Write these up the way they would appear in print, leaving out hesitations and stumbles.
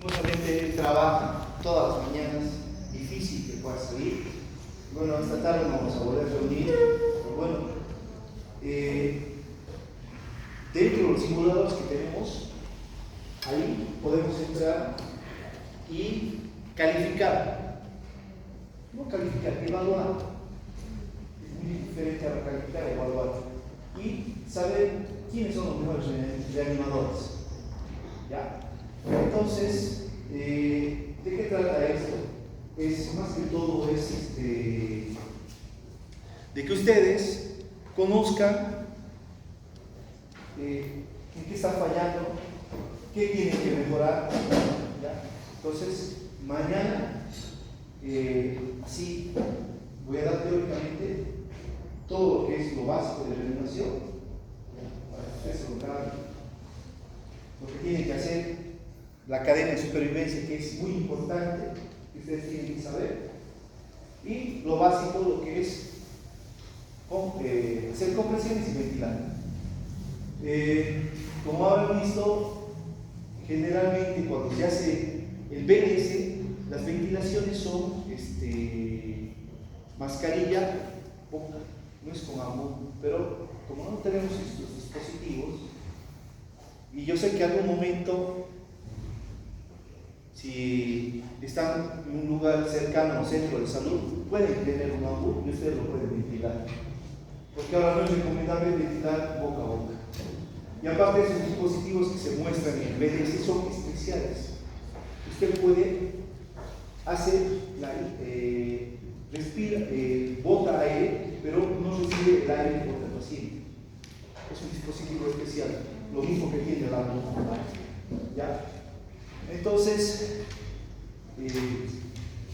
Mucha gente trabaja todas las mañanas, difícil que pueda salir. Bueno, esta tarde nos vamos a volver a reunir, pero bueno, dentro de los simuladores que tenemos, ahí podemos entrar y calificar. No calificar, evaluar. Es muy diferente a calificar y evaluar. Y saber quiénes son los mejores reanimadores. ¿Ya? Entonces, ¿de qué trata esto? Es más que todo de que ustedes conozcan en qué está fallando, qué tienen que mejorar. ¿Ya? Entonces, mañana, así voy a dar teóricamente todo lo que es lo básico de reanimación, para que ustedes lo graben, lo que tienen que hacer, la cadena de supervivencia, que es muy importante, que ustedes tienen que saber, y lo básico, lo que es hacer compresiones y ventilar. Como habrán visto, generalmente cuando se hace el BLS, las ventilaciones son mascarilla, boca, no es con agua, pero como no tenemos estos dispositivos, y yo sé que en algún momento, si están en un lugar cercano o centro de salud, pueden tener un ambu y ustedes lo pueden ventilar. Porque ahora no es recomendable ventilar boca a boca. Y aparte, esos dispositivos que se muestran en el BDS son especiales. Usted puede hacer respira, bota aire, pero no recibe el aire por el paciente. Es un dispositivo especial, lo mismo que tiene la ambu. ¿Ya? Entonces,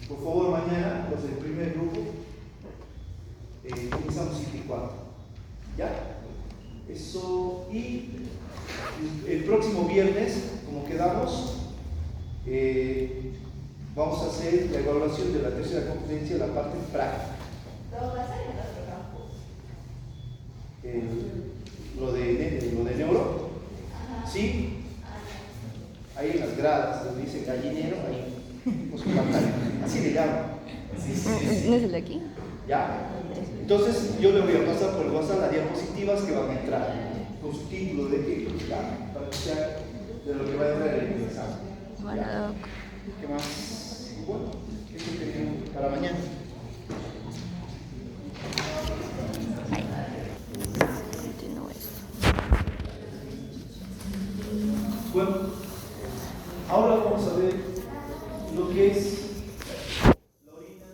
por favor, mañana, los del primer grupo, comenzamos 7 y 4. ¿Ya? Eso, y el próximo viernes, como quedamos, vamos a hacer la evaluación de la tercera competencia, la parte práctica. ¿Todo va a ser en otro campo? Lo de neuro, ¿sí? Ahí en las gradas, donde dice gallinero, ahí, así le llaman. ¿No es el de aquí? ¿Ya? Entonces yo le voy a pasar por el WhatsApp las diapositivas que van a entrar, con su título de qué, ¿ya? Para que sea de lo que va a entrar en el examen. Bueno, Doc. ¿Qué más? Bueno, eso tenemos para mañana. Continúo esto. Bueno, ahora vamos a ver lo que es la orina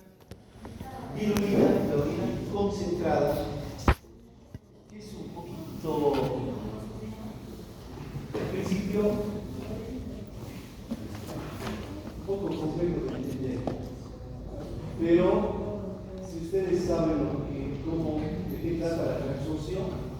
diluida, la orina concentrada, que es un poquito, al principio, un poco complejo de entender, pero si ustedes saben de qué trata la transfusión,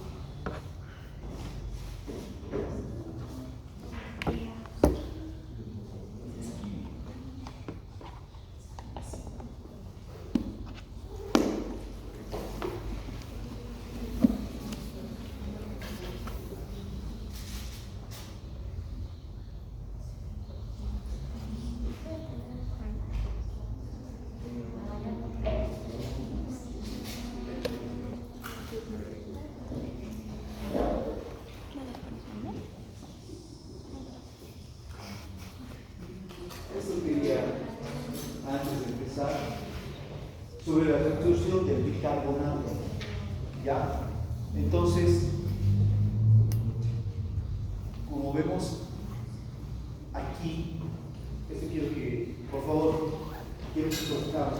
esto quería, antes de empezar, sobre la transfusión del bicarbonato. ¿Ya? Entonces, como vemos aquí, quiero que, por favor, quiero que tocamos.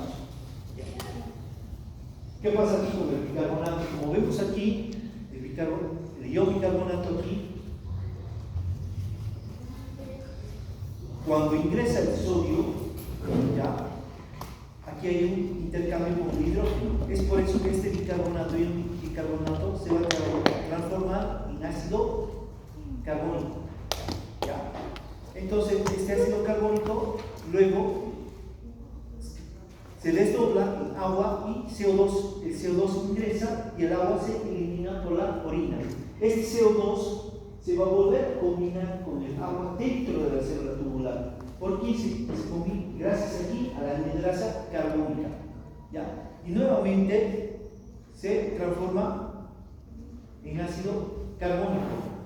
¿Qué pasa aquí con el bicarbonato? Como vemos aquí, el ion bicarbonato aquí, cuando ingresa el sodio, ¿ya? Aquí hay un intercambio con el hidrógeno. Es por eso que este bicarbonato y el bicarbonato se va a transformar en ácido carbónico. ¿Ya? Entonces, este ácido carbónico luego se desdobla en agua y CO2. El CO2 ingresa y el agua se elimina por la orina. Este CO2 se va a volver a combinar con el agua dentro de la célula tubular. ¿Por qué se combina? Gracias aquí a la anhidrasa carbónica. ¿Ya? Y nuevamente se transforma en ácido carbónico,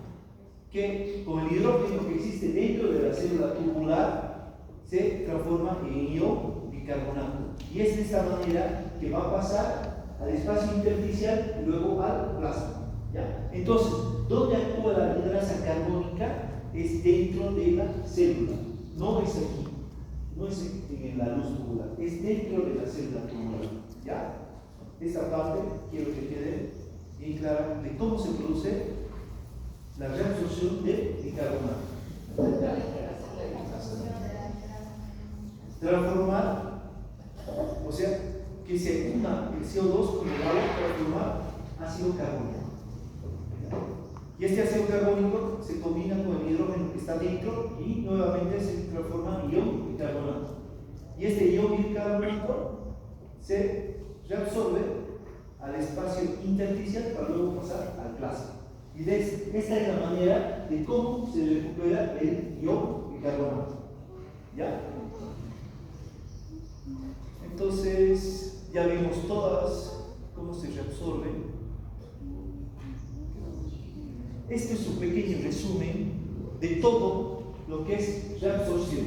que con el hidrógeno que existe dentro de la célula tubular se transforma en ion bicarbonato. Y es de esta manera que va a pasar al espacio intersticial y luego al plasma. ¿Ya? Entonces, ¿dónde actúa la anhidrasa carbónica? Es dentro de la célula, no es aquí, no es en la luz tubular, es dentro de la célula tubular. ¿Ya? Esta parte quiero que quede bien clara de cómo se produce la reabsorción de bicarbonato. Transformar, o sea, que se una el CO2 con el agua para formar ácido carbónico. Y este ácido carbónico se combina con el hidrógeno que está dentro y nuevamente se transforma en ion bicarbonato. Y este ion bicarbonato se reabsorbe al espacio intersticial para luego pasar al plasma. Y esta es la manera de cómo se recupera el ion bicarbonato. ¿Ya? Entonces, ya vimos todas cómo se reabsorben. Este es un pequeño resumen de todo lo que es reabsorción.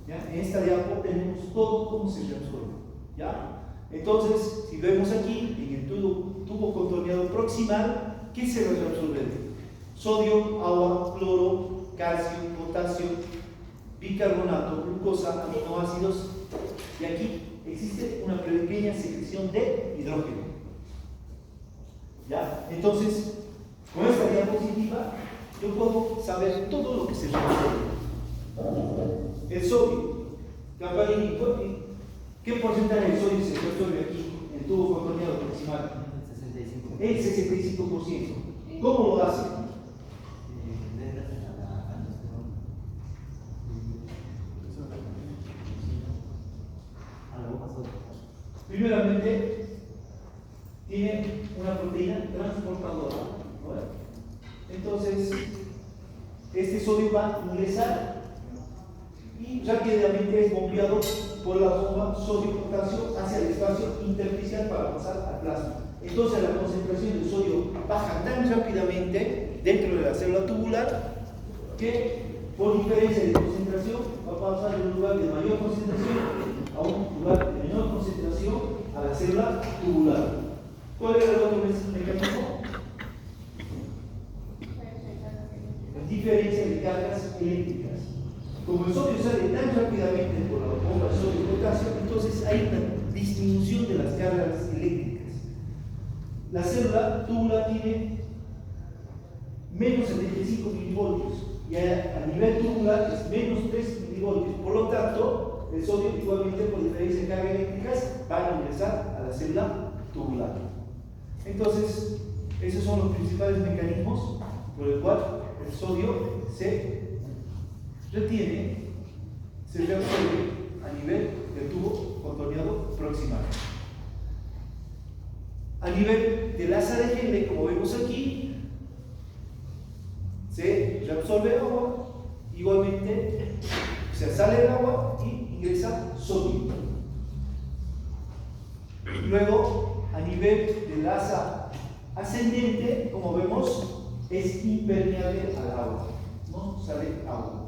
¿Ya? En esta diapo tenemos todo cómo se reabsorbe. ¿Ya? Entonces, si vemos aquí, en el tubo contorneado proximal, ¿qué se va a reabsorber? Sodio, agua, cloro, calcio, potasio, bicarbonato, glucosa, aminoácidos. Y aquí existe una pequeña secreción de hidrógeno. ¿Ya? Entonces, con esta diapositiva, yo puedo saber todo lo que se reabsorbe. El sodio, ¿qué porcentaje de sodio se reabsorbe aquí en el tubo contorneado proximal? 65%. El 65%. ¿Cómo lo hace? Primeramente, tiene una proteína transportadora. ¿No? Entonces, este sodio va a ingresar y rápidamente es bombeado por la bomba sodio-potasio hacia el espacio intersticial para pasar al plasma. Entonces, la concentración de sodio baja tan rápidamente dentro de la célula tubular que, por diferencia de concentración, va a pasar de un lugar de mayor concentración a un lugar de menor concentración a la célula tubular. ¿Cuál era el otro mecanismo? La diferencia de cargas eléctricas. Como el sodio sale tan rápidamente por la bomba sodio-potasio, entonces hay una disminución de las cargas eléctricas. La célula tubular tiene menos 75 milivoltios y a nivel tubular es menos 3 milivoltios. Por lo tanto, el sodio igualmente por diferencia de cargas eléctricas va a ingresar a la célula tubular. Entonces, esos son los principales mecanismos por el cual el sodio se retiene, se reabsorbe a nivel del tubo contorneado proximal. A nivel del asa de Henle, como vemos aquí, se reabsorbe agua, igualmente se sale el agua y ingresa sodio. Luego, a nivel del asa ascendente, como vemos, es impermeable al agua, no sale agua.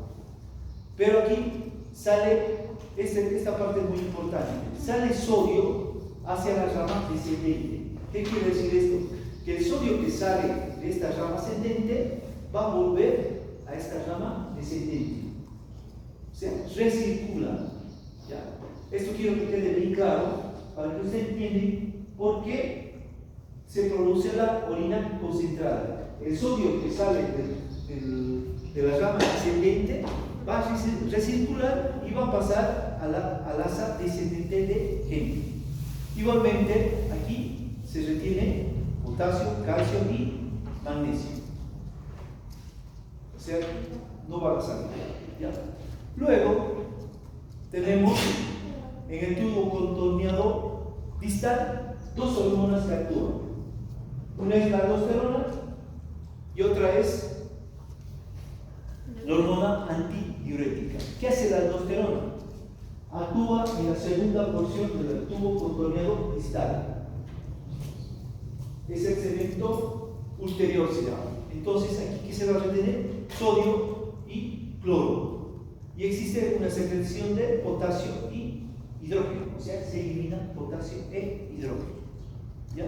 Pero aquí sale, esta parte es muy importante, sale sodio hacia la rama descendente. ¿Qué quiere decir esto? Que el sodio que sale de esta rama ascendente va a volver a esta rama descendente. O sea, recircula. ¿Ya? Esto quiero que quede bien claro para que ustedes entiendan por qué se produce la orina concentrada. El sodio que sale de la rama ascendente va a recircular y va a pasar al asa descendente de Henle. Igualmente, aquí se retiene potasio, calcio y magnesio. O sea, no va a salir. ¿Ya? Luego, tenemos en el tubo contorneado distal dos hormonas que actúan. Una es la aldosterona y otra es la hormona antidiurética. ¿Qué hace la aldosterona? Actúa en la segunda porción del tubo contorneado distal. Es el segmento ulterior, se llama. Entonces, aquí, ¿qué se va a retener? Sodio y cloro. Y existe una secreción de potasio y hidrógeno, o sea, se elimina potasio e hidrógeno. ¿Ya?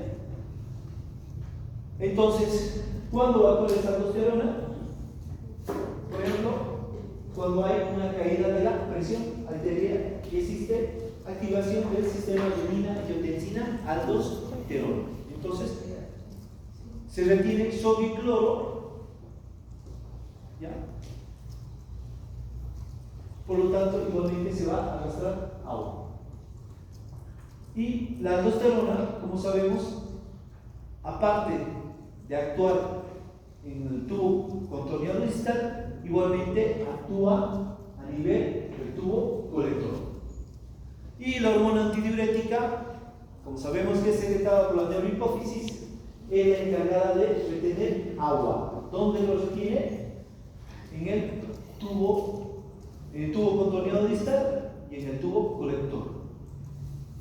Entonces, ¿cuándo va a actuar esta aldosterona? Por ejemplo, cuando hay una caída de la presión arterial y existe activación del sistema renin-angiotensina-aldosterona. Entonces, se retiene sodio y cloro, ¿ya? Por lo tanto, igualmente se va a arrastrar agua. Y la aldosterona, como sabemos, aparte de actuar en el tubo contorneado distal, igualmente actúa a nivel del tubo colector. Y la hormona antidiurética, como sabemos que es secretada por la neurohipófisis, es la encargada de retener agua. ¿Dónde lo retiene? En el tubo contorneado distal y en el tubo colector.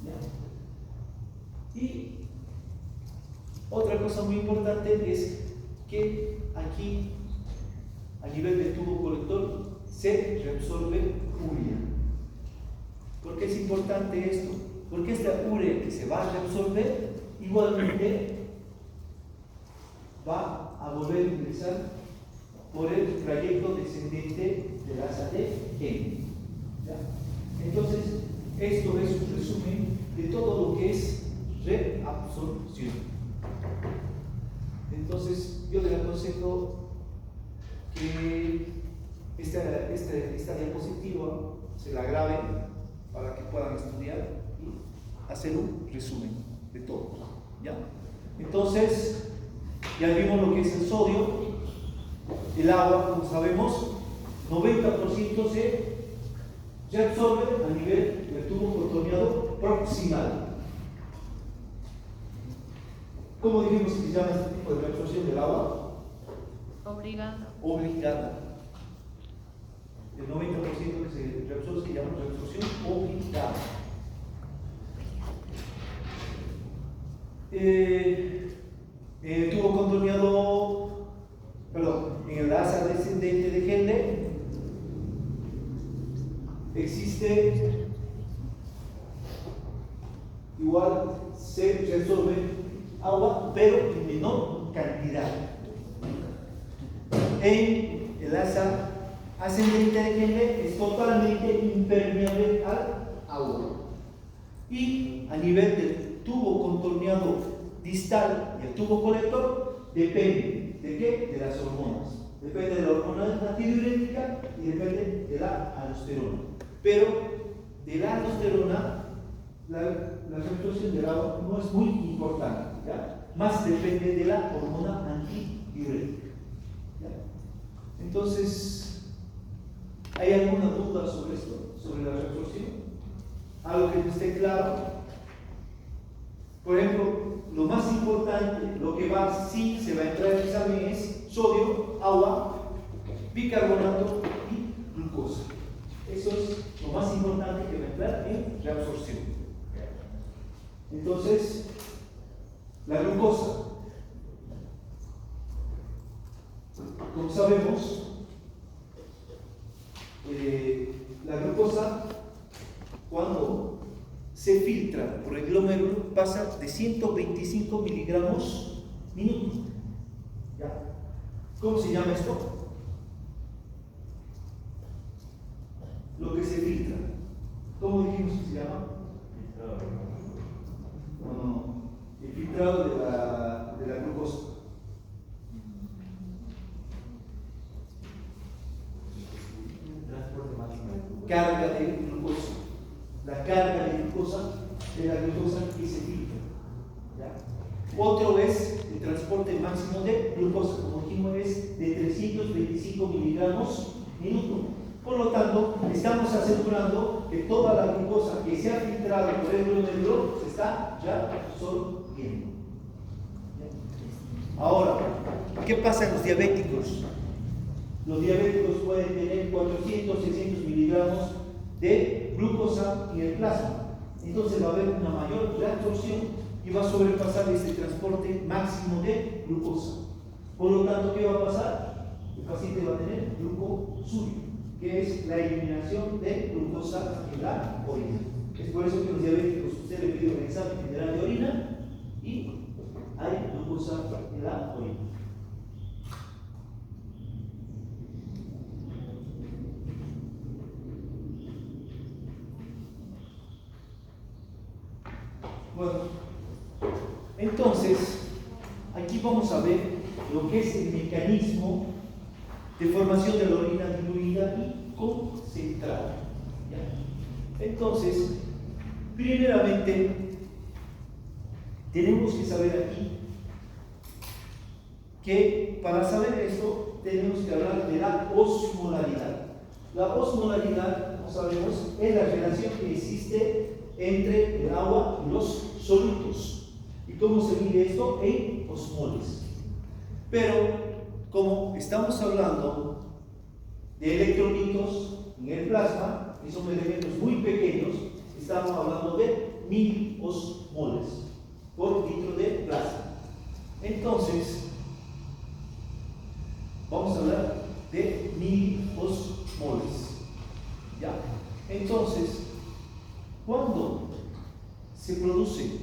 ¿Ya? Y otra cosa muy importante es que aquí, a nivel del tubo colector, se reabsorbe urea. ¿Por qué es importante esto? Porque esta urea que se va a reabsorber, igualmente va a volver a ingresar por el trayecto descendente del asa de Henle. Entonces, esto es un resumen de todo lo que es reabsorción. Entonces, yo les aconsejo que esta diapositiva se la graben para que puedan estudiar y hacer un resumen de todo. ¿Ya? Entonces, ya vimos lo que es el sodio. El agua, como sabemos, 90% se reabsorbe a nivel del tubo contorneado proximal. ¿Cómo dijimos que se llama este tipo de reabsorción del agua? Obligada. Obligada. El 90% que se reabsorbe se llama reabsorción obligada. En el tubo contorneado, en el asa descendente de Henle existe igual, se reabsorbe agua, pero en menor cantidad. En el asa ascendente de Henle es totalmente impermeable al agua. Y a nivel del tubo contorneado distal y el tubo colector, depende ¿de qué? De las hormonas. Depende de la hormona antidiurética y depende de la aldosterona. Pero de la aldosterona, la reabsorción del agua no es muy importante, ¿ya? Más depende de la hormona antidiurética, ¿ya? Entonces, ¿hay alguna duda sobre esto? ¿Sobre la reabsorción? ¿Algo que no esté claro? Por ejemplo, lo más importante, lo que sí se va a entrar en el examen es sodio, agua, bicarbonato y glucosa. Eso es lo más importante que va a entrar en reabsorción. Entonces, la glucosa, como sabemos, la glucosa, cuando se filtra por el glomérulo, pasa de 125 miligramos minuto. ¿Ya? ¿Cómo se llama esto? Lo que se filtra. ¿Cómo dijimos que se llama? No. El filtrado de la glucosa. Carga de glucosa. La carga de glucosa de la glucosa que se filtra. ¿Ya? Otro es el transporte máximo de glucosa, como dijimos, es de 325 miligramos minuto. Por lo tanto, estamos asegurando que toda la glucosa que se ha filtrado por el glomérulo se está ya absorbiendo. Ahora, ¿qué pasa en los diabéticos? los diabéticos pueden tener 400, 600 miligramos de glucosa en el plasma. Entonces va a haber una mayor reabsorción y va a sobrepasar este transporte máximo de glucosa. Por lo tanto, ¿qué va a pasar? El paciente va a tener glucosuria, que es la eliminación de glucosa en la orina. Es por eso que los diabéticos, usted le pide un examen general de orina y hay glucosa en la orina. Bueno, entonces, aquí vamos a ver lo que es el mecanismo de formación de la orina diluida y concentrada. ¿Ya? Entonces, primeramente, tenemos que saber aquí que para saber esto tenemos que hablar de la osmolaridad. La osmolaridad, como sabemos, es la relación que existe entre el agua y los sólidos. ¿Y cómo se mide esto? En osmoles. Pero como estamos hablando de electrolitos en el plasma, que son elementos muy pequeños, estamos hablando de miliosmoles por litro de plasma. Entonces, vamos a hablar de miliosmoles. ¿Ya? Entonces, cuando se produce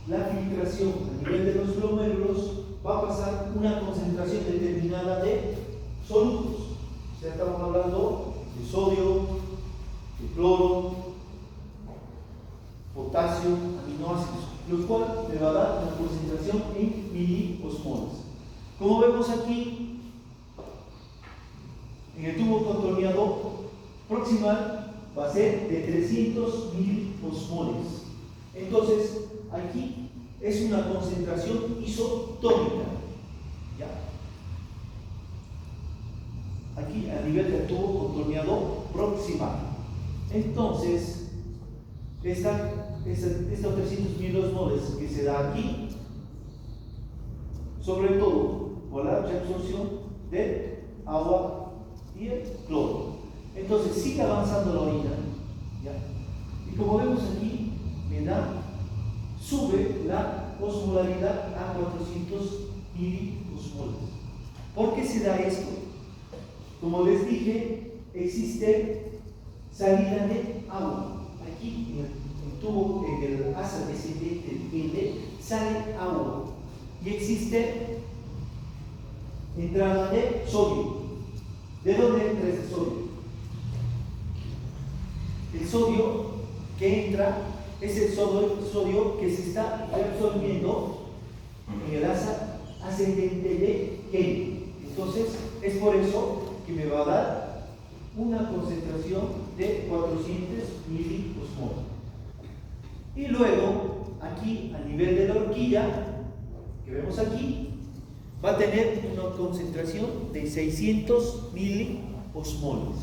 la filtración a nivel de los glomérulos, va a pasar una concentración determinada de solutos. O sea, estamos hablando de sodio, de cloro, potasio, aminoácidos, lo cual me va a dar una concentración en miliosmoles. Como vemos aquí, en el tubo contorneado proximal va a ser de 300 miliosmoles. Entonces, aquí es una concentración isotónica. ¿Ya? Aquí a nivel del tubo contorneado proximal. Entonces, estos 300 miliosmoles que se da aquí, sobre todo por la reabsorción del agua y el cloro. Entonces sigue avanzando la orina, ¿ya? Y como vemos aquí, sube la osmolaridad a 400 miliosmoles. ¿Por qué se da esto? Como les dije, existe salida de agua. Aquí en el tubo, en el asa descendente del N, sale agua. Y existe entrada de sodio. ¿De dónde entra ese sodio? El sodio que entra es el sodio que se está reabsorbiendo en el asa ascendente de N. Entonces, es por eso que me va a dar una concentración de 400 miliosmoles. Y luego, aquí a nivel de la horquilla, que vemos aquí, va a tener una concentración de 600 miliosmoles.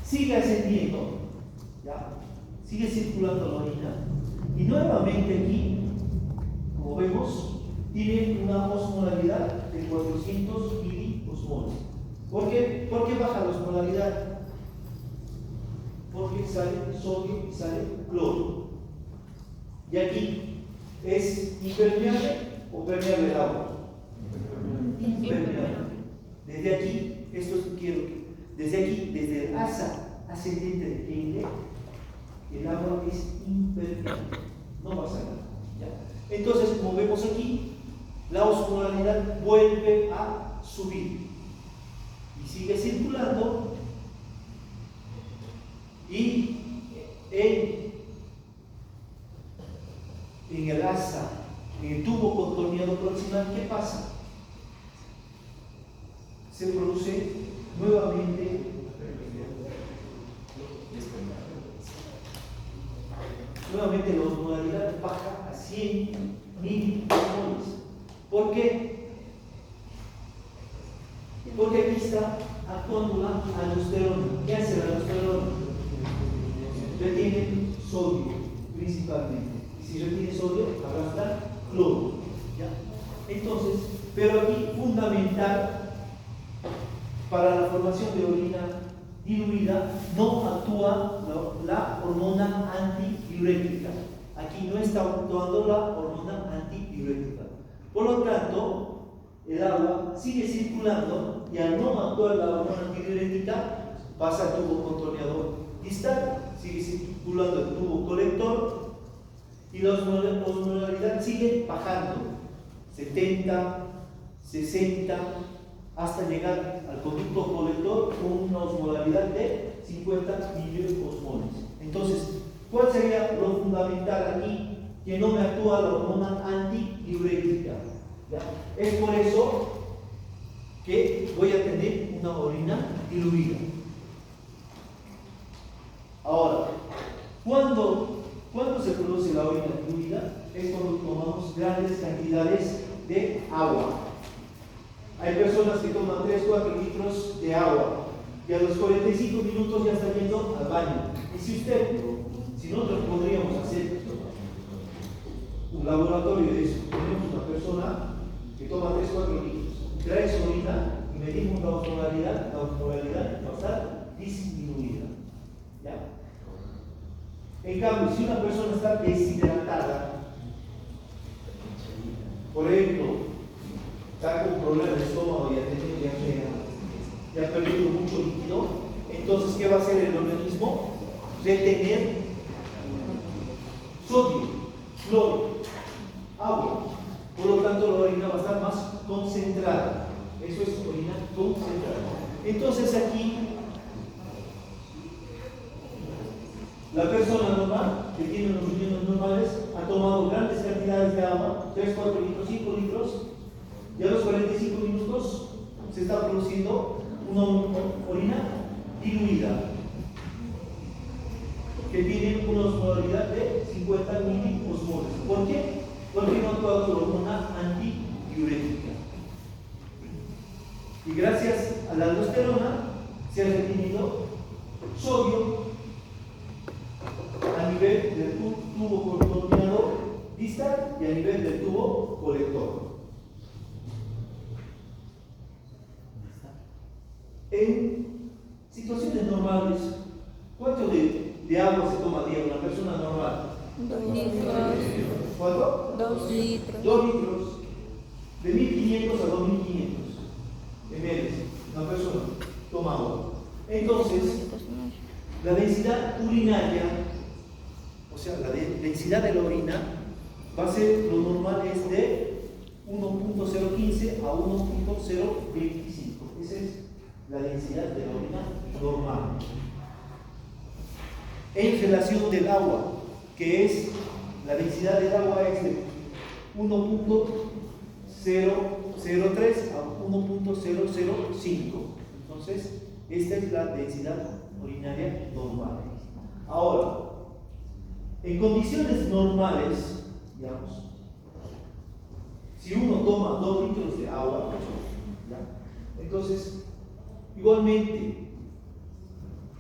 Sigue ascendiendo, ¿ya? Sigue circulando la orina, y nuevamente aquí, como vemos, tiene una osmolaridad de 400 miliosmoles. ¿Por qué baja la osmolaridad? Porque sale sodio y sale cloro. Y aquí, ¿es impermeable o permeable el agua? Impermeable. Desde aquí, esto quiero que, desde aquí, desde el asa ascendente de N, el agua es impermeable, no pasa nada. ¿Ya? Entonces, como vemos aquí, la osmolaridad vuelve a subir y sigue circulando, y en el asa, en el tubo contorneado proximal, ¿qué pasa? Se produce nuevamente la osmolaridad baja a 100 miliosmoles. ¿Por qué? Porque aquí está actuando la aldosterona. ¿Qué hace la aldosterona? Retiene sodio principalmente. Y si retiene sodio, arrastra cloro. ¿Ya? Entonces, pero aquí fundamental para la formación de orina diluida no actúa la hormona antidiurética. Aquí no está actuando la hormona antidiurética. Por lo tanto, el agua sigue circulando y al no actuar la hormona antidiurética pasa al tubo contorneador distal, sigue circulando el tubo colector y la osmolaridad sigue bajando 70, 60 hasta llegar al conducto colector con una osmolaridad de 50 miliosmoles. Entonces, ¿cuál sería lo fundamental aquí? Que no me actúa la hormona antidiurética. ¿Ya? Es por eso que voy a tener una orina diluida. Ahora, ¿cuándo se produce la orina diluida? Es cuando tomamos grandes cantidades de agua. Hay personas que toman 3-4 litros de agua y a los 45 minutos ya está yendo al baño. Y si nosotros podríamos hacer un laboratorio de eso, tenemos una persona que toma 3-4 litros, trae su orina y medimos la osmolaridad va a estar disminuida. ¿Ya? En cambio, si una persona está deshidratada, por ejemplo, está con problemas de estómago y ha perdido mucho líquido, entonces, ¿qué va a hacer el organismo? Retener sodio, cloro, agua. Por lo tanto, la orina va a estar más concentrada. Eso es orina concentrada. Entonces, aquí la persona normal, que tiene los riñones normales, ha tomado grandes cantidades de agua, 3, 4 litros, 5 litros, y a los 45 minutos se está produciendo una orina diluida, que tiene una osmolaridad de 50 miliosmoles. ¿Por qué? Porque no ha actuado la hormona antidiurética. Y gracias a la aldosterona se ha retenido sodio a nivel del tubo contorneador distal y a nivel del tubo colector. En situaciones normales, ¿cuánto de agua se toma al día una persona normal? 2 litros. ¿Cuánto? 2 litros. 2 litros. De 1500 a 2500 ml. Una persona toma agua. Entonces, la densidad urinaria, o sea, la densidad de la orina, va a ser, lo normal es de 1.015 a 1.025. Esa es la densidad de la orina normal. En relación del agua, que es, la densidad del agua es de 1.003 a 1.005. Entonces, esta es la densidad urinaria normal. Ahora, en condiciones normales, digamos, si uno toma 2 litros de agua, ¿ya? Entonces, igualmente,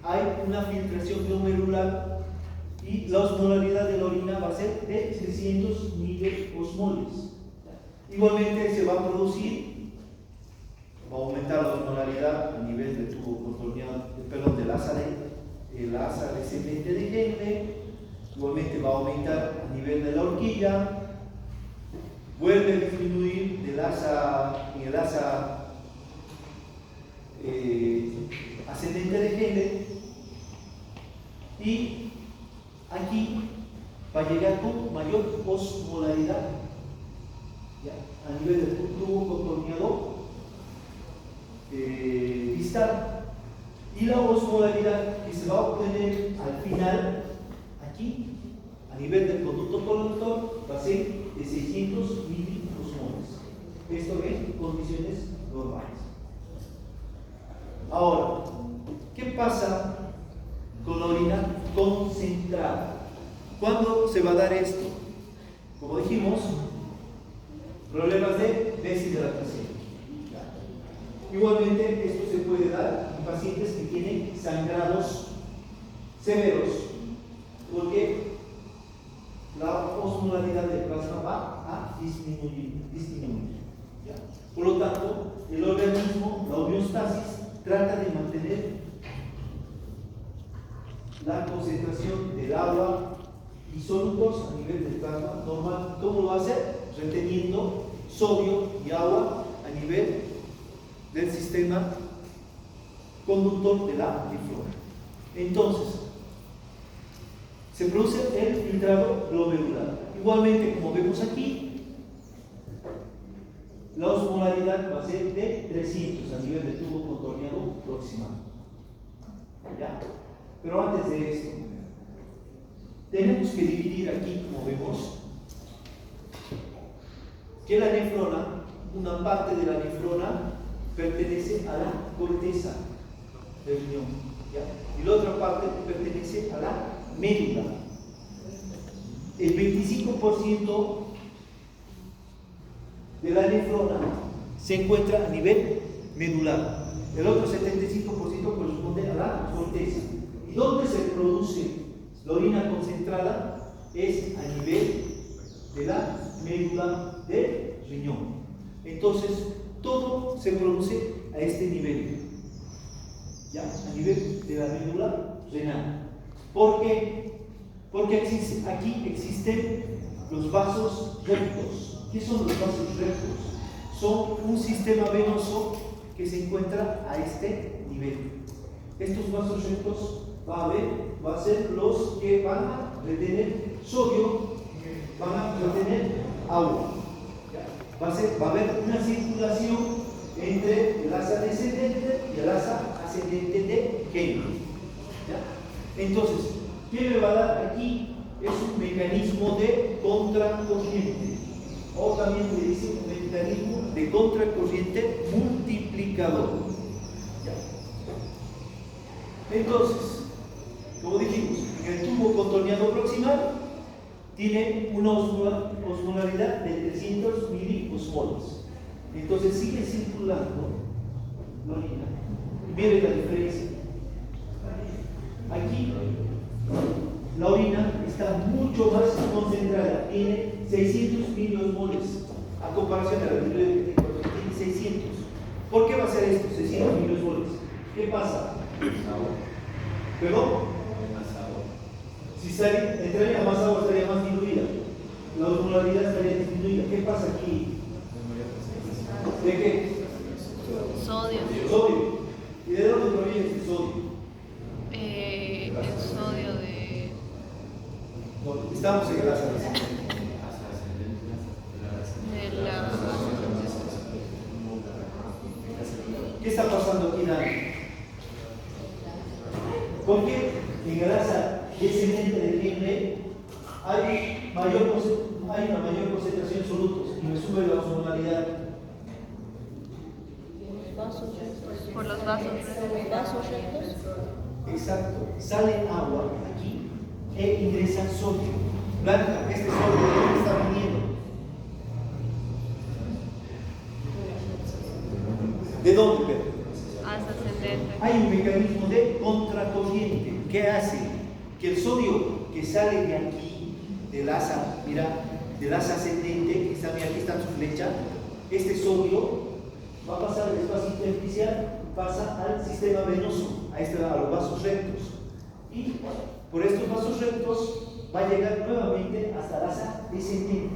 hay una filtración glomerular y la osmolaridad de la orina va a ser de 300 miliosmoles. Igualmente se va a producir, va a aumentar la osmolaridad a nivel del tubo contorneado, del asa descendente de Henle. Igualmente va a aumentar a nivel de la horquilla, vuelve a disminuir en el asa ascendente de Henle, y aquí va a llegar con mayor osmolaridad, ¿ya? A nivel del tubo contorneado distal, y la osmolaridad que se va a obtener al final aquí a nivel del conducto colector va a ser de 600 miliosmoles. Esto en condiciones normales. Ahora, ¿qué pasa con la orina concentrada? ¿Cuándo se va a dar esto? Como dijimos, problemas de deshidratación. Igualmente, esto se puede dar en pacientes que tienen sangrados severos, porque la osmolaridad del plasma va a disminuir. ¿Ya? Por lo tanto, el organismo, la homeostasis, trata de mantener la concentración del agua y solutos a nivel del plasma normal. ¿Cómo lo va a hacer? Reteniendo sodio y agua a nivel del sistema conductor de la nefrona. Entonces, se produce el filtrado glomerular. Igualmente, como vemos aquí, la osmolaridad va a ser de 300 a nivel del tubo contorneado proximal. ¿Ya? Pero antes de esto, tenemos que dividir aquí, como vemos, que la nefrona, una parte de la nefrona pertenece a la corteza del riñón, ¿ya? Y la otra parte pertenece a la médula. El 25% de la nefrona se encuentra a nivel medular. El otro 75% corresponde a la corteza. ¿Y dónde se produce la orina concentrada? Es a nivel de la médula del riñón. Entonces, todo se produce a este nivel, ¿ya? A nivel de la médula renal. ¿Por qué? Porque aquí existen los vasos rectos. ¿Qué son los vasos rectos? Son un sistema venoso que se encuentra a este nivel. Estos vasos rectos va a ser los que van a retener sodio, van a retener agua. Va a haber una circulación entre el asa descendente y el asa ascendente de Henle. Entonces, ¿qué me va a dar aquí? Es un mecanismo de contracorriente, o también le dice un mecanismo de contracorriente multiplicador. Entonces, como dijimos, en el tubo contorneado proximal tiene una osmolaridad de 300 miliosmoles. Entonces sigue circulando la orina. Miren la diferencia. Aquí la orina está mucho más concentrada, tiene 600 miliosmoles a comparación de la orina que tiene 600. ¿Por qué va a ser esto, 600 miliosmoles? ¿Qué pasa? ¿Perdón? Si entraría más agua, estaría más diluida. La osmolaridad estaría disminuida. ¿Qué pasa aquí? ¿De qué? Sodio. Sodio. ¿Y de dónde proviene este sodio? El sodio de... Estamos en el asa descendente. de la... ¿Qué está pasando aquí, Dani? ¿Por qué en el asa descendente de Henle hay una mayor concentración de solutos y me sube la osmolaridad? por los vasos rectos. Exacto. Sale agua aquí e ingresa sodio. Blanca, este sodio ¿de dónde está viniendo? ¿De dónde, Pedro? Asa ascendente. Hay un mecanismo de contracorriente que hace que el sodio que sale de aquí, del asa, mira, del asa ascendente, que está, mira, aquí está en su flecha, este sodio va a pasar del espacio intersticial, pasa al sistema venoso, a los vasos rectos. Y por estos vasos rectos va a llegar nuevamente hasta el asa descendente.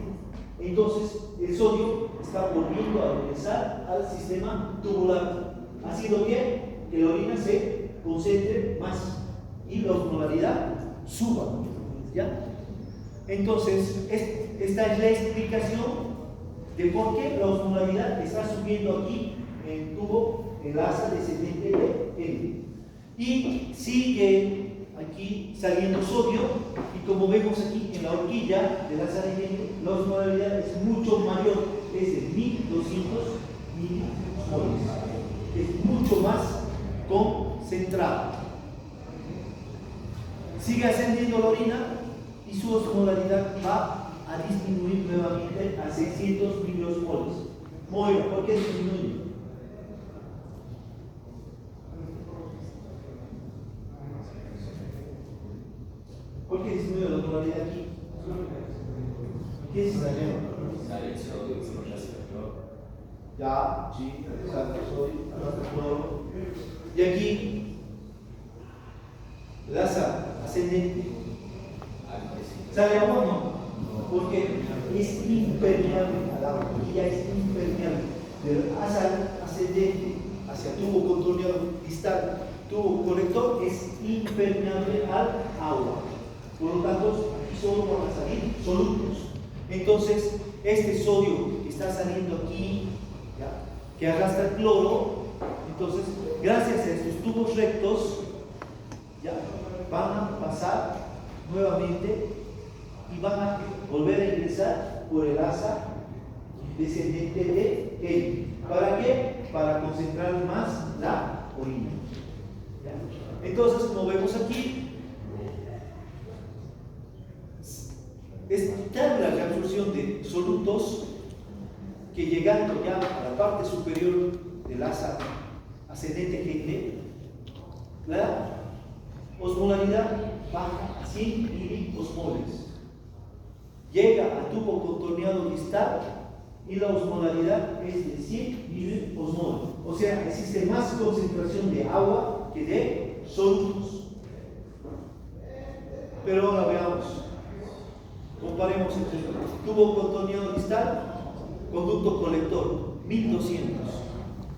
Entonces, el sodio está volviendo a regresar al sistema tubular. Ha sido bien que la orina se concentre más y la osmolaridad suba. ¿Ya? Entonces, esta es la explicación de por qué la osmolaridad está subiendo aquí en el tubo, el asa descendente de Henle. Y sigue aquí saliendo sodio, y como vemos aquí en la horquilla del asa de Henle, la osmolaridad es mucho mayor, es de 1200 milimoles. Es mucho más concentrado. Sigue ascendiendo la orina y su osmolaridad va a disminuir nuevamente a 600 miliosmoles. Moira, ¿por qué disminuye? ¿Por qué disminuye la osmolaridad aquí? ¿Qué es exagero? Ya, sí, exacto, sodio, cloro. Y aquí, lasa ascendente. ¿Sale agua o no? Porque es impermeable al agua, aquí ya es impermeable. Pero asa ascendente hacia tubo contorneado distal, tubo colector, es impermeable al agua. Por lo tanto, aquí solo van a salir solutos. Entonces, este sodio que está saliendo aquí, ¿ya?, que arrastra el cloro, entonces, gracias a estos tubos rectos, ¿ya?, van a pasar nuevamente y van a volver a ingresar por el asa descendente de Henle. ¿Para qué? Para concentrar más la orina. ¿Ya? Entonces, como vemos aquí, es tal la reabsorción de solutos que llegando ya a la parte superior del asa ascendente Henle, la osmolaridad baja a 100 miliosmoles. Llega al tubo contorneado distal y la osmolaridad es de 100 miliosmoles. O sea, existe más concentración de agua que de solutos. Pero ahora veamos. Comparemos entre tubo contorneado distal, conducto colector, 1200.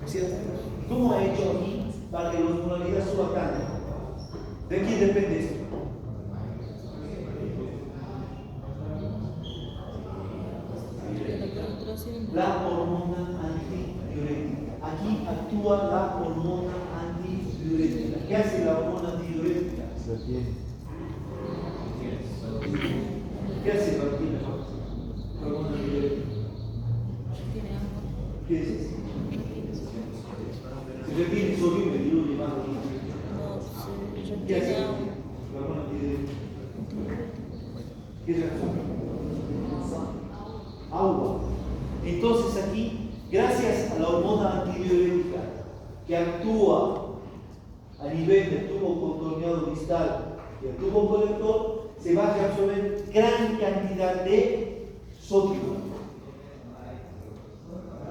¿Cierto? ¿Cómo ha hecho aquí para que la osmolaridad suba tanto? ¿De quién depende esto? La hormona antidiurética. Aquí actúa la hormona antidiurética. ¿Qué hace la hormona antidiurética? ¿Qué hace la hormona antidiurética? ¿Qué es eso? Se retiene soluble, diluye más. ¿Qué hace la hormona antidiurética? ¿Qué es agua. Entonces aquí, gracias a la hormona antidiurética que actúa a nivel del tubo contorneado distal y el tubo colector, se va a reabsorber gran cantidad de sodio,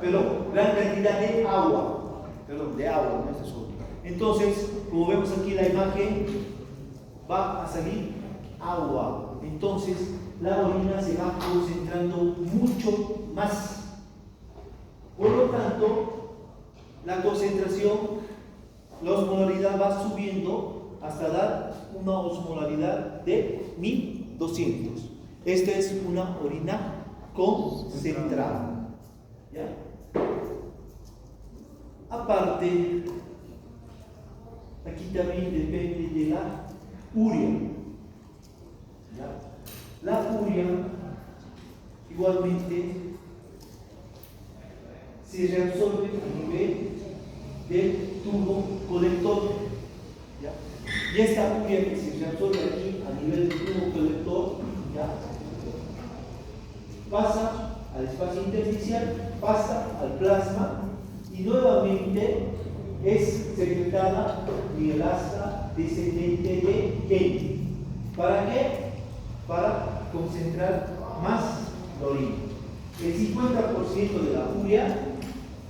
pero gran cantidad de agua, no es de sodio. Entonces, como vemos aquí en la imagen, va a salir agua. Entonces, la orina se va concentrando mucho más. Por lo tanto, la concentración, la osmolaridad va subiendo hasta dar una osmolaridad de 1200. Esta es una orina concentrada. ¿Ya? Aparte, aquí también depende de la urea. ¿Ya? La urea igualmente se reabsorbe a nivel del tubo colector. ¿Ya? Y esta urea que se reabsorbe aquí a nivel del tubo colector, ¿ya?, pasa al espacio intersticial, pasa al plasma y nuevamente es secretada en el asa descendente de Henle. ¿Para qué? Para concentrar más la orina. El 50% de la urea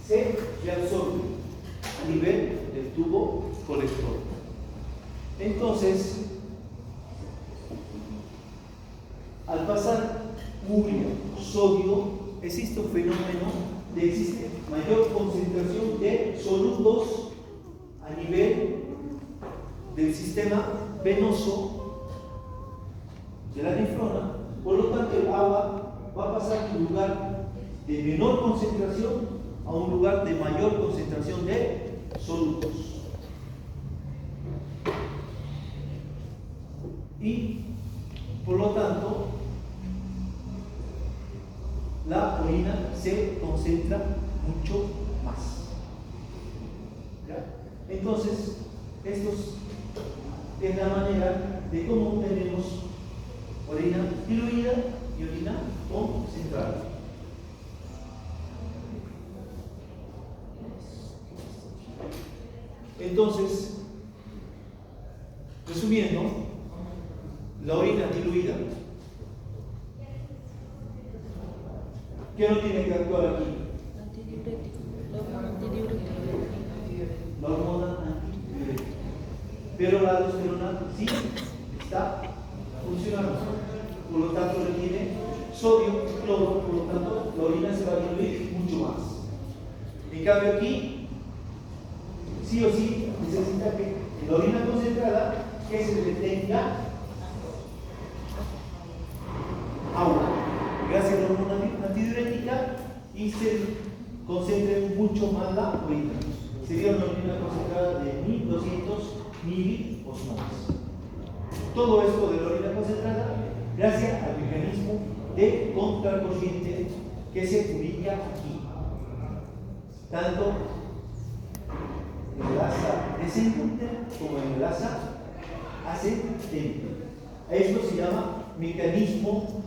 se reabsorbe a nivel del tubo colector. Entonces, al pasar urea, sodio, existe un fenómeno de existe mayor concentración de solutos a nivel del sistema venoso de la nefrona. Por lo tanto, el agua va a pasar de un lugar de menor concentración a un lugar de mayor concentración de solutos. Y, por lo tanto, la orina se concentra mucho más. ¿Ya? Entonces, esto es la manera de cómo obtenemos orina diluida y orina concentrada. Entonces, resumiendo, la orina diluida, ¿qué no tiene que actuar aquí? La hormona antidiurética. pero la aldosterona sí está funcionando. Por lo tanto, retiene sodio y cloro, por lo tanto, la orina se va a diluir mucho más. En cambio, aquí, sí o sí, necesita que la orina concentrada que se detenga agua, gracias a la hormona antidiurética, y se concentre mucho más la orina. Sería una orina concentrada de 1200 miliosmoles. Todo esto de la orina concentrada gracias al mecanismo de contracorriente que se ubica aquí, tanto en el asa descendente como en el asa ascendente. Esto se llama mecanismo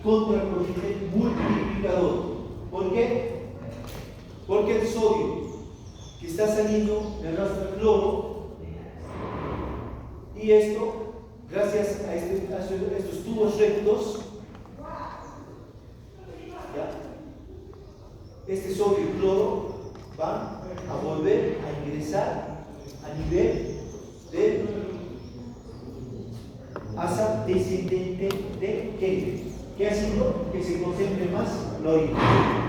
contracorriente multiplicador. ¿Por qué? Porque el sodio que está saliendo le arrastra cloro, y esto, gracias a estos tubos rectos, ¿ya? Este sodio y cloro van a volver a ingresar a nivel de asa descendente de Henle, que haciendo que se concentre más la orina.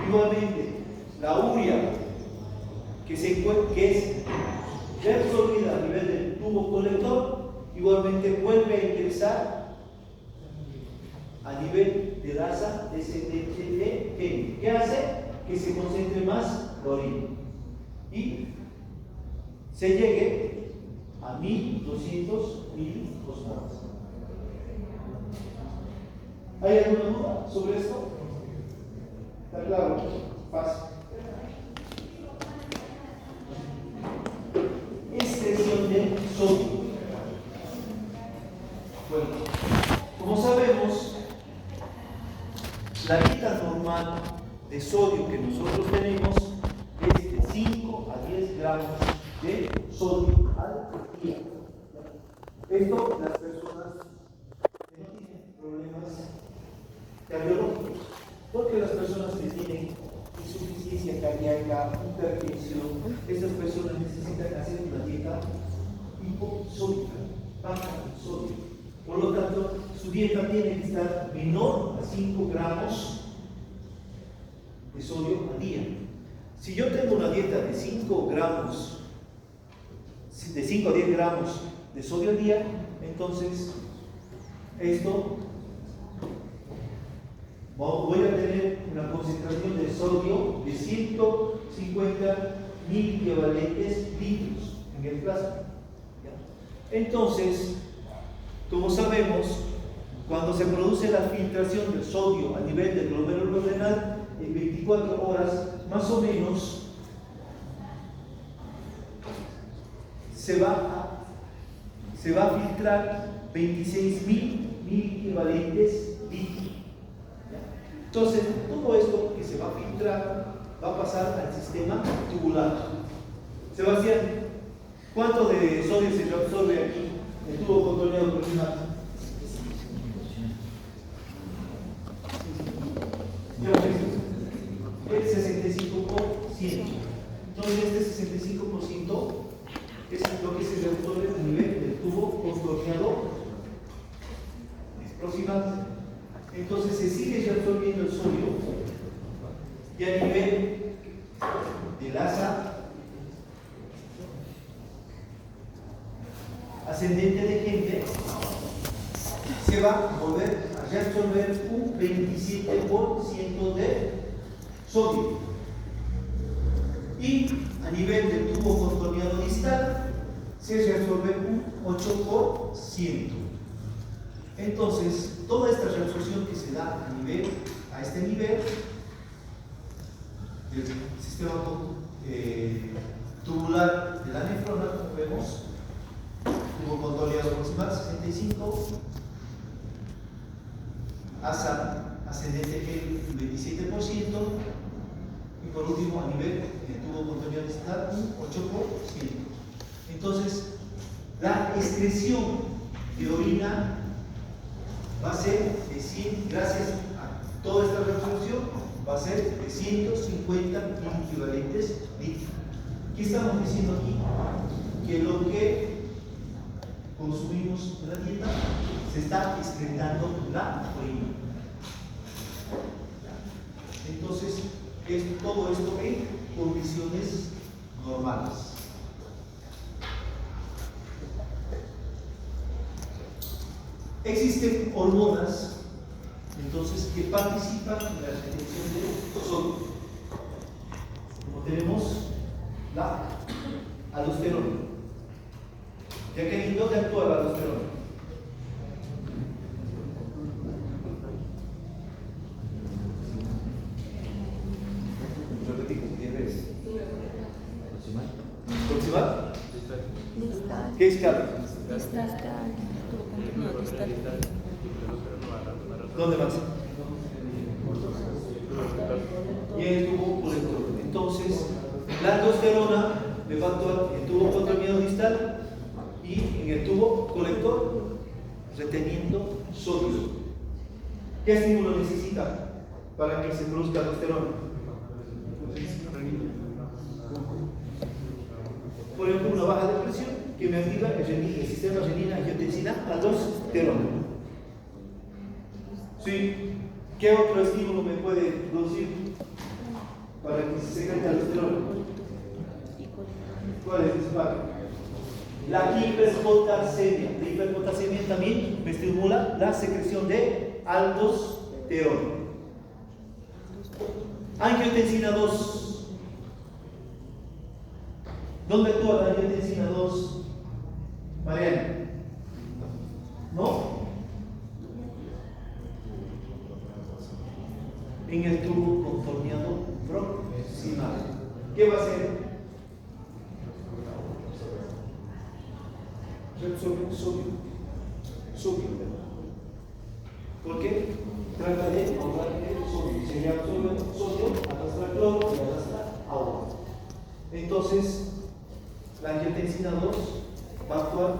Igualmente, la urea que es reabsorbida a nivel del tubo colector, igualmente vuelve a ingresar a nivel del asa descendente de Henle, que hace que se concentre más la orina y se llegue a 1200 miliosmoles. ¿Hay alguna duda sobre esto? ¿Está claro? Fácil. Excreción de sodio. Bueno, como sabemos, la dieta normal de sodio que nosotros tenemos es de 5 a 10 gramos de sodio al día. Esto las personas que no tienen problemas cardiológicos, porque las personas que tienen insuficiencia cardíaca, hipertensión, estas personas necesitan hacer una dieta hiposódica, baja en sodio. Por lo tanto, su dieta tiene que estar menor a 5 gramos de sodio al día. Si yo tengo una dieta de 5 gramos, de 5 a 10 gramos de sodio al día, entonces esto voy a tener una concentración de sodio de 150 mil equivalentes litros en el plasma. Entonces, como sabemos, cuando se produce la filtración del sodio a nivel del glomérulo renal, en 24 horas más o menos se va a filtrar 26.000 equivalentes litros. Entonces, todo esto que se va a filtrar va a pasar al sistema tubular. Sebastián, ¿cuánto de sodio se absorbe aquí en el tubo contorneado proximal? El 65%. Entonces, este 65% es lo que se absorbe a nivel del tubo contorneado proximal. Entonces se sigue reabsorbiendo el sodio, y a nivel del asa ascendente de Henle se va a volver a reabsorber un 27% de sodio, y a nivel del tubo contorneado distal se reabsorbe un 8%. Entonces, toda esta reabsorción que se da a este nivel del sistema tubular de la nefrona, como vemos, tubo contorneado proximal 65, asa ascendente el 27%, y por último a nivel del tubo contorneado distal un 8%. Entonces, la excreción de orina va a ser de 100, gracias a toda esta reabsorción, va a ser de 150 mil equivalentes litros. ¿Qué estamos diciendo aquí? Que lo que consumimos en la dieta, se está excretando la orina. Entonces, todo esto en condiciones normales. Existen hormonas, entonces, que participan en la retención de sodio. Como tenemos la aldosterona. Jacqueline, ¿dónde actúa la aldosterona? Repetimos 10 veces. ¿Proximal? ¿Qué es cada? ¿Dónde más? Y el tubo colector. Entonces, la aldosterona me va a actuar en el tubo controlado distal y en el tubo colector, reteniendo sodio. ¿Qué estímulo necesita para que se produzca aldosterona? Por ejemplo, una baja de presión que me activa el sistema renina-angiotensina-aldosterona. ¿Sí? ¿Qué otro estímulo me puede producir para que se secrete aldosterona? ¿Cuál es el principal? La hiperpotasemia. La hiperpotasemia también me estimula la secreción de aldosterona. Angiotensina 2. ¿Dónde actúa la angiotensina 2? Mariana. ¿No? En el tubo contorneado proximal. ¿Qué va a hacer? Sodio. ¿Por qué? Trata de ahorrar el sodio. Se le absorbe sodio, arrastra cloro y arrastra agua. Entonces, la angiotensina 2 va a actuar a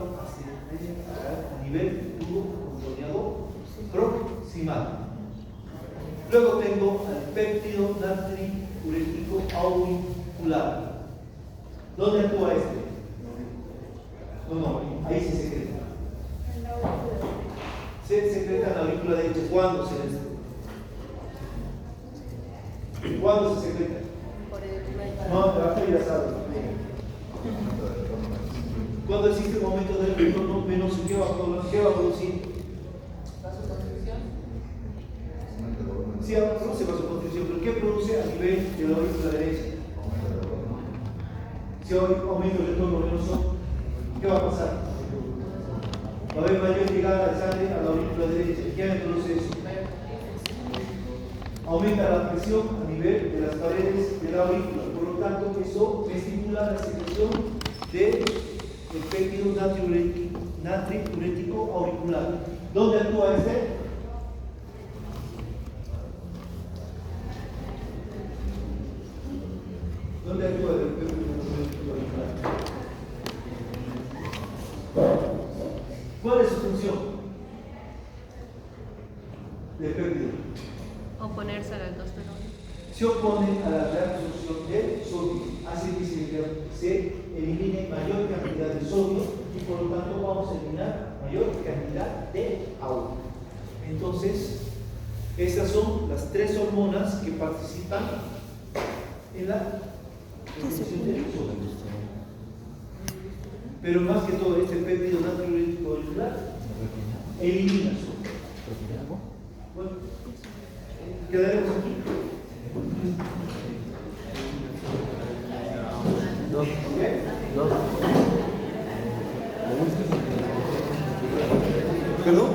nivel tubo contorneado proximal. Luego tengo al péptido natriurético auricular. ¿Dónde actúa este? No, ahí se secreta. Se secreta en la aurícula derecha. ¿Cuándo se secreta? ¿Cuándo se secreta? No, acá ya sabes. Cuando existe un aumento del retorno venoso, ¿qué va a producir? Sí, produce vasoconstricción, pero ¿qué produce a nivel de la aurícula derecha? Si aumenta el retorno venoso, ¿qué va a pasar? Va a haber mayor llegada de sangre a la aurícula derecha. ¿Qué me produce eso? Aumenta la presión a nivel de las paredes de la aurícula. Por lo tanto, eso estimula la secreción del péptido natriurético auricular. ¿Dónde actúa este? ¿Dónde actúa el péptido natriurético auricular? ¿Cuál es su función del péptido? Oponerse a la aldosterona. Se opone a la reabsorción del sodio, hace que se elimine mayor cantidad de sodio y por lo tanto vamos a eliminar mayor cantidad de agua. Entonces, estas son las tres hormonas que participan en la retención del sodio. Pero más que todo, este péptido natriurético auricular elimina sodio. Bueno, quedaremos aquí. Dos. ¿Perdón?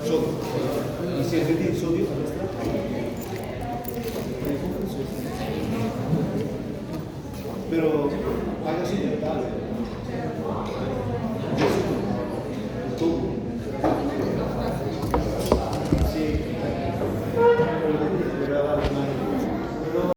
Sodio. Y si retira sodio, pero haga así,